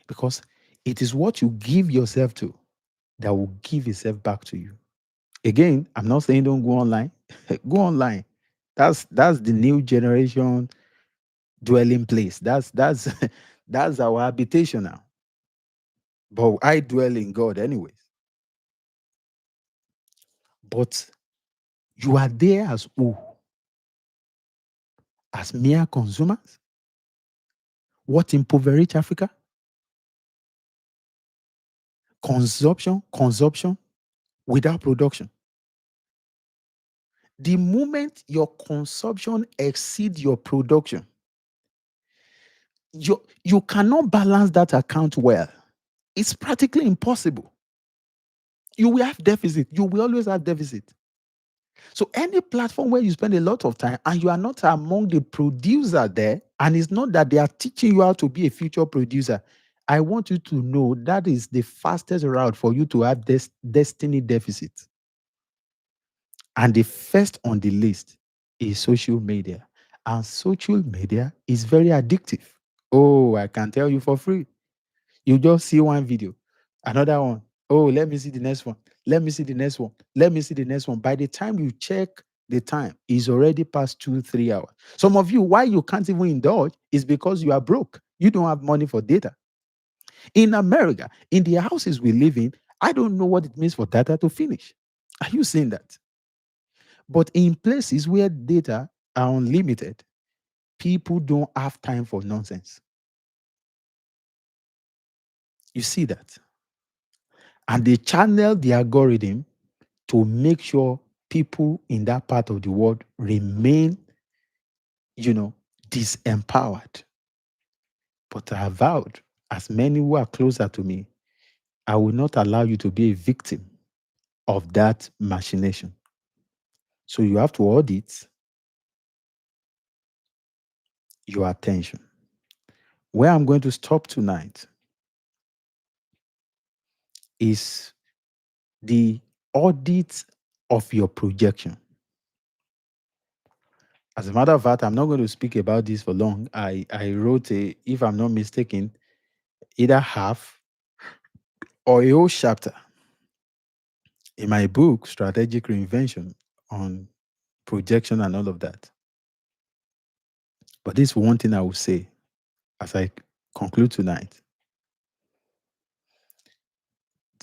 because it is what you give yourself to that will give itself back to you. Again, I'm not saying don't go online. Go online. That's the new generation dwelling place. That's that's our habitation now. But I dwell in God anyways. But you are there as who? As mere consumers? What impoverish Africa? Consumption without production. The moment your consumption exceeds your production, you cannot balance that account well. It's practically impossible. You will have deficit. You will always have deficit. So any platform where you spend a lot of time and you are not among the producer there, and it's not that they are teaching you how to be a future producer, I want you to know that is the fastest route for you to have this destiny deficit. And the first on the list is social media. And social media is very addictive. Oh, I can tell you for free. You just see one video, another one. Oh, let me see the next one. Let me see the next one. Let me see the next one. By the time you check the time, it's already past 2, 3 hours. Some of you, why you can't even indulge is because you are broke. You don't have money for data. In America, in the houses we live in, I don't know what it means for data to finish. Are you seeing that? But in places where data are unlimited, people don't have time for nonsense. You see that? And they channel the algorithm to make sure people in that part of the world remain, disempowered. But I have vowed, as many who are closer to me, I will not allow you to be a victim of that machination. So you have to audit your attention. Where I'm going to stop tonight is the audit of your projection. As a matter of fact, I'm not going to speak about this for long. I wrote if I'm not mistaken, either half or a whole chapter in my book, Strategic Reinvention, on projection and all of that. But this one thing I will say as I conclude tonight.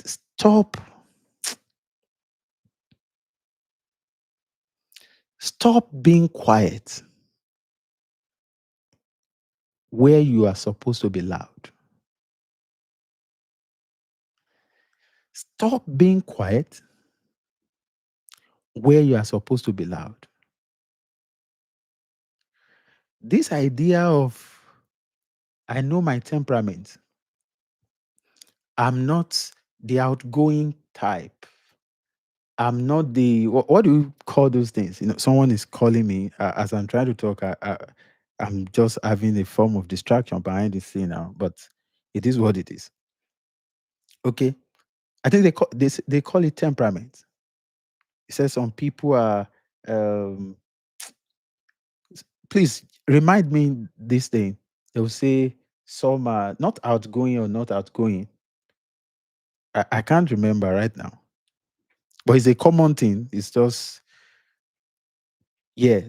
Stop. Stop being quiet where you are supposed to be loud. Stop being quiet where you are supposed to be loud. This idea of, I know my temperament. I'm not the outgoing type. I'm not the, what do you call those things? Someone is calling me as I'm trying to talk. I'm just having a form of distraction behind the scene now, but it is what it is. Okay. I think they call it temperament. It says some people are, um, please remind me this thing. They will say some are not outgoing or not outgoing. I can't remember right now. But it's a common thing. It's just, yeah,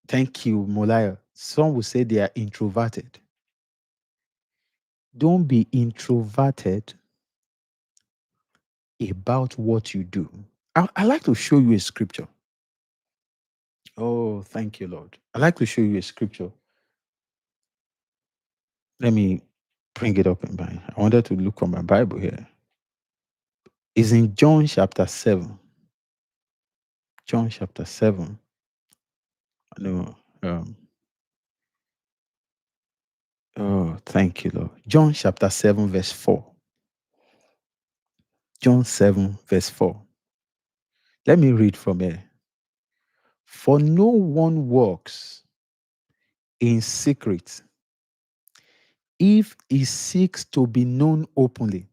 thank you, Molaya. Some will say they are introverted. Don't be introverted about what you do. I like to show you a scripture. Oh, thank you, Lord. I like to show you a scripture. Let me bring it up in mind. I wanted to look on my Bible here. It's in John chapter 7. John chapter 7. I know. Oh, thank you, Lord. John chapter 7, verse 4. John 7, verse 4. Let me read from here. For no one works in secret if he seeks to be known openly.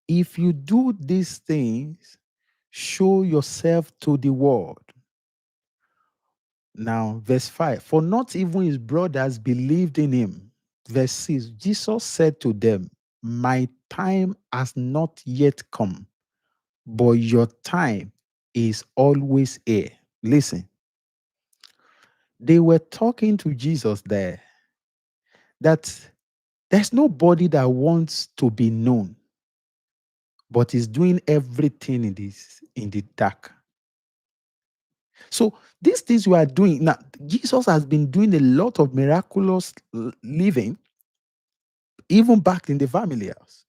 If you do these things, show yourself to the world. Now, verse 5. For not even his brothers believed in him. Verse 6. Jesus said to them, my time has not yet come, but your time is always here. Listen. They were talking to Jesus there that there's nobody that wants to be known, but is doing everything in the dark. So these things you are doing now, Jesus has been doing a lot of miraculous living, even back in the family house.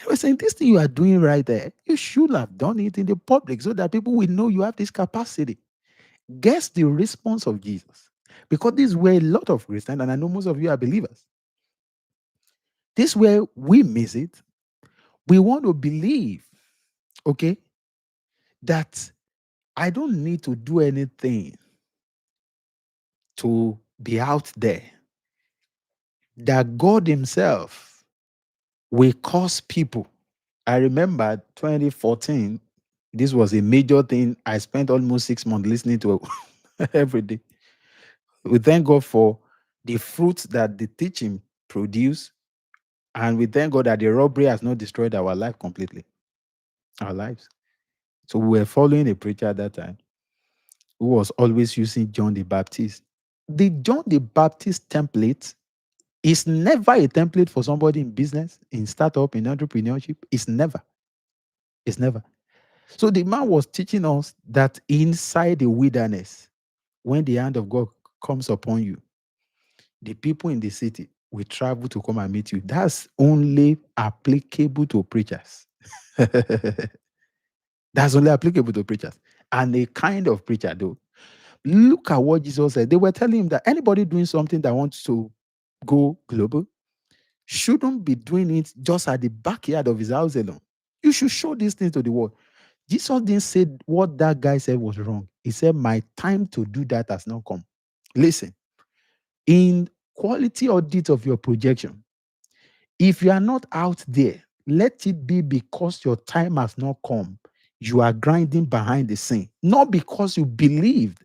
I was saying, this thing you are doing right there, you should have done it in the public so that people will know you have this capacity. Guess the response of Jesus. Because this is where a lot of Christians, and I know most of you are believers, this is where we miss it. We want to believe, okay, that I don't need to do anything to be out there. That God Himself will cause people. I remember 2014, this was a major thing. I spent almost 6 months listening to it every day. We thank God for the fruits that the teaching produced. And we thank God that the robbery has not destroyed our life completely, our lives. So we were following a preacher at that time who was always using John the Baptist. The John the Baptist template is never a template for somebody in business, in startup, in entrepreneurship. It's never. It's never. So the man was teaching us that inside the wilderness, when the hand of God comes upon you, the people in the city will travel to come and meet you. That's only applicable to preachers. That's only applicable to preachers. And a kind of preacher, though. Look at what Jesus said. They were telling him that anybody doing something that wants to go global, shouldn't be doing it just at the backyard of his house alone. You should show these things to the world. Jesus didn't say what that guy said was wrong. He said, my time to do that has not come. Listen, in quality audit of your projection, if you are not out there, let it be because your time has not come. You are grinding behind the scene, not because you believed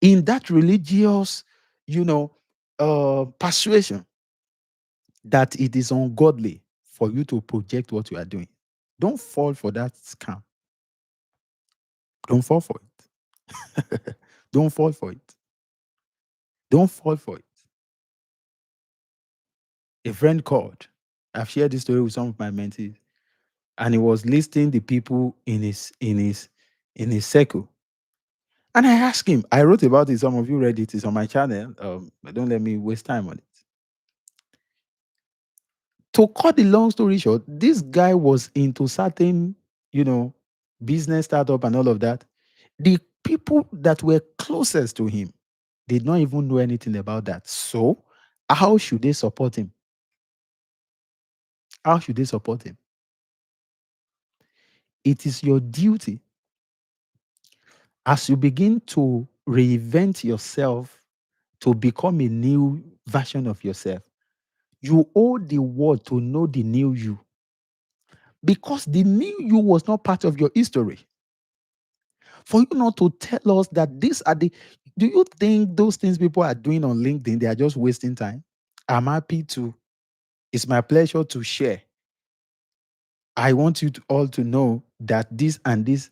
in that religious, you know, persuasion that it is ungodly for you to project what you are doing. Don't fall for that scam. Don't fall for it. Don't fall for it. Don't fall for it. A friend called. I've shared this story with some of my mentees, and he was listing the people in his circle. And I asked him, I wrote about it. Some of you read it. It's on my channel. But don't let me waste time on it. To cut the long story short, this guy was into certain, you know, business startup and all of that. The people that were closest to him did not even know anything about that. So, how should they support him? How should they support him? It is your duty as you begin to reinvent yourself to become a new version of yourself. You owe the world to know the new you because the new you was not part of your history. For you not to tell us that these are the, do you think those things people are doing on LinkedIn, they are just wasting time? I'm happy to, it's my pleasure to share. I want you to all to know that this and this,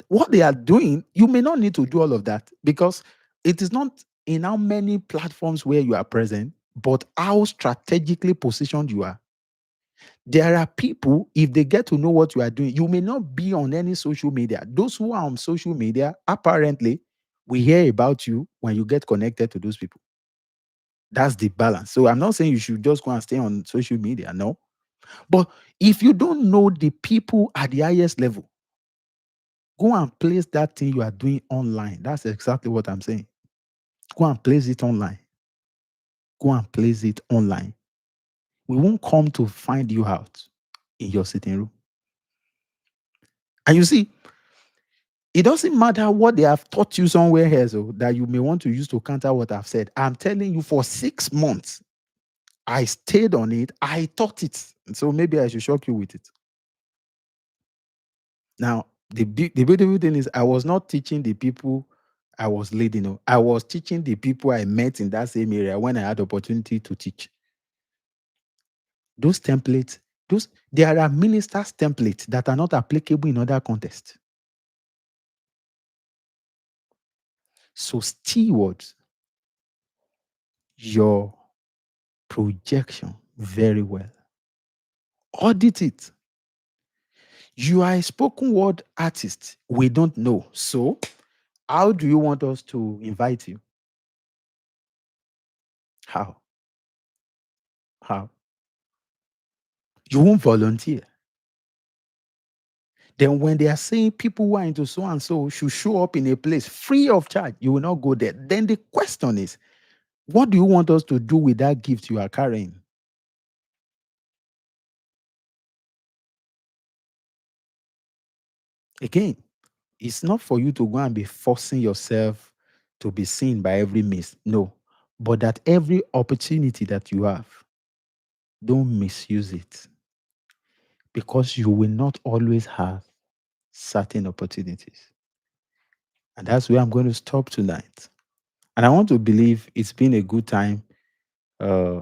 what they are doing, you may not need to do all of that because it is not in how many platforms where you are present, but how strategically positioned you are. There are people, if they get to know what you are doing, you may not be on any social media. Those who are on social media, apparently, we hear about you when you get connected to those people. That's the balance. So I'm not saying you should just go and stay on social media, no. But if you don't know the people at the highest level, go and place that thing you are doing online. That's exactly what I'm saying. Go and place it online. Go and place it online. We won't come to find you out in your sitting room. And you see, it doesn't matter what they have taught you somewhere else that you may want to use to counter what I've said. I'm telling you, for 6 months, I stayed on it. I taught it. So maybe I should shock you with it. Now, the beautiful thing is I was not teaching the people I was leading. I was teaching the people I met in that same area when I had opportunity to teach. Those templates, there are ministers' templates that are not applicable in other contexts. So steward your projection very well. Audit it. You are a spoken word artist. We don't know. So, how do you want us to invite you? How? How? You won't volunteer. Then, when they are saying people who are into so and so should show up in a place free of charge, you will not go there. Then the question is, what do you want us to do with that gift you are carrying? Again, it's not for you to go and be forcing yourself to be seen by every means. No. But that every opportunity that you have, don't misuse it because you will not always have certain opportunities. And that's where I'm going to stop tonight. And I want to believe it's been a good time uh,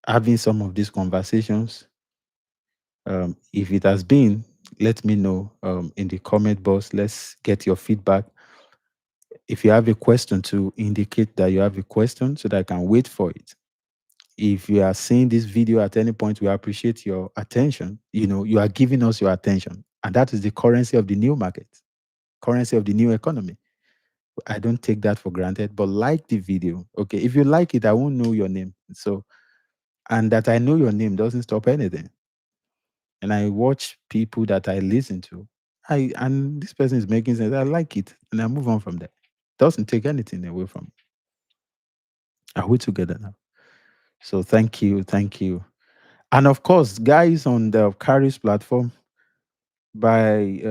having some of these conversations. If it has been, let me know in the comment box. Let's get your feedback. If you have a question, to indicate that you have a question so that I can wait for it. If you are seeing this video at any point, we appreciate your attention. You are giving us your attention. And that is the currency of the new market, currency of the new economy. I don't take that for granted, but like the video. Okay. If you like it, I won't know your name. So, and that I know your name doesn't stop anything. And I watch people that I listen to. And this person is making sense. I like it. And I move on from there. Doesn't take anything away from me. Are we together now? So thank you, thank you. And of course, guys on the Caris platform, by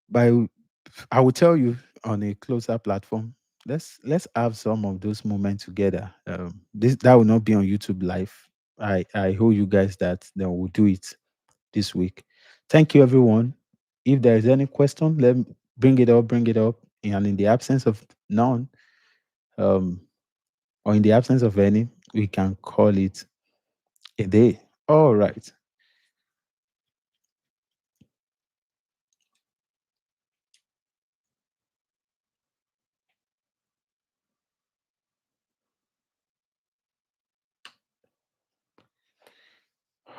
by I will tell you on a closer platform. Let's have some of those moments together. This that will not be on YouTube live. I hold you guys that then we'll do it this week. Thank you, everyone. If there is any question, bring it up, bring it up. And in the absence of none, um, or in the absence of any, we can call it a day. All right.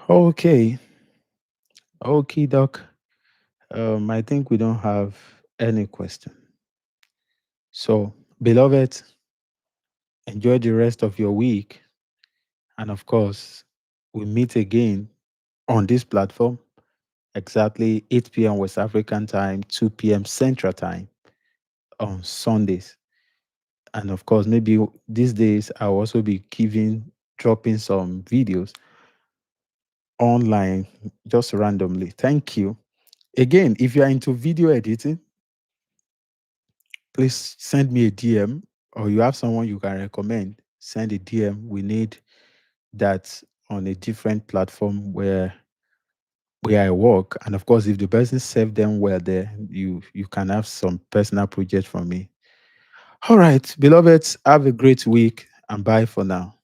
Okay. Okay, Doc. I think we don't have any question. So, beloved, enjoy the rest of your week. And of course, we meet again on this platform exactly 8 p.m. West African time, 2 p.m. Central time on Sundays. And of course, maybe these days I'll also be dropping some videos online just randomly. Thank you. Again, if you are into video editing, please send me a DM, or you have someone you can recommend, send a DM. We need that on a different platform where I work. And of course, if the person served them well there, you can have some personal project from me. All right, beloveds, have a great week and bye for now.